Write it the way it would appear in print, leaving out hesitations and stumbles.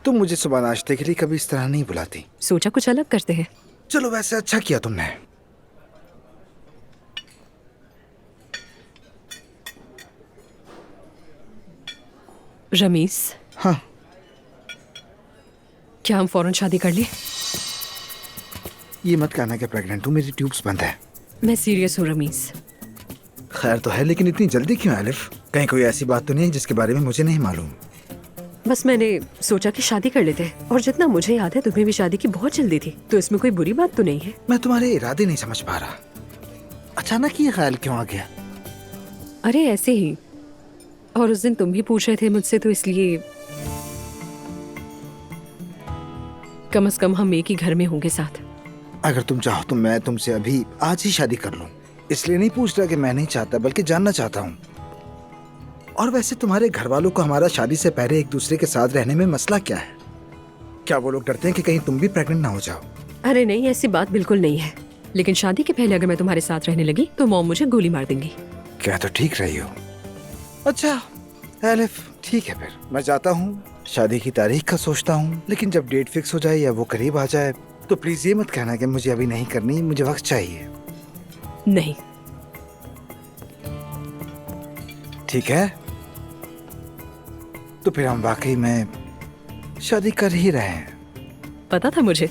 तुम मुझे सुबह नाश्ते के लिए कभी इस तरह नहीं बुलाती। सोचा कुछ अलग करते हैं। चलो वैसे अच्छा किया तुमने। रमीज, हाँ। क्या हम फौरन शादी कर लें? ये मत कहना कि प्रेग्नेंट हूँ, मेरी ट्यूब्स बंद है। मैं सीरियस हूँ रमीज। खैर तो है, लेकिन इतनी जल्दी क्यों एलिफ? कहीं कोई ऐसी बात तो नहीं जिसके बारे में मुझे नहीं मालूम? बस मैंने सोचा कि शादी कर लेते हैं, और जितना मुझे याद है तुम्हें भी शादी की बहुत जल्दी थी, तो इसमें कोई बुरी बात तो नहीं है। मैं तुम्हारे इरादे नहीं समझ पा रहा। अचानक ये ख्याल क्यों आ गया? अरे ऐसे ही, और उस दिन तुम भी पूछ रहे थे मुझसे, तो इसलिए कम से कम हम एक ही घर में होंगे साथ। अगर तुम चाहो तो मैं तुमसे अभी आज ही शादी कर लूं। इसलिए नहीं पूछ रहा कि मैं नहीं चाहता, बल्कि जानना चाहता हूँ। और वैसे तुम्हारे घर वालों को हमारा शादी से पहले एक दूसरे के साथ रहने में मसला क्या है? क्या वो लोग डरते हैं कि कहीं तुम भी प्रेग्नेंट ना हो जाओ? अरे नहीं, ऐसी बात बिल्कुल नहीं है, लेकिन शादी के पहले अगर मैं तुम्हारे साथ रहने लगी तो मॉम मुझे गोली मार देंगी। क्या तो ठीक रही हो। अच्छा एलिफ, ठीक है, फिर मैं जाता हूँ, शादी की तारीख का सोचता हूँ। लेकिन जब डेट फिक्स हो जाए या वो करीब आ जाए तो प्लीज ये मत कहना कि मुझे अभी नहीं करनी, मुझे वक्त चाहिए। नहीं। ठीक है, तो फिर हम वाकई में शादी कर ही रहे हैं। पता था मुझे।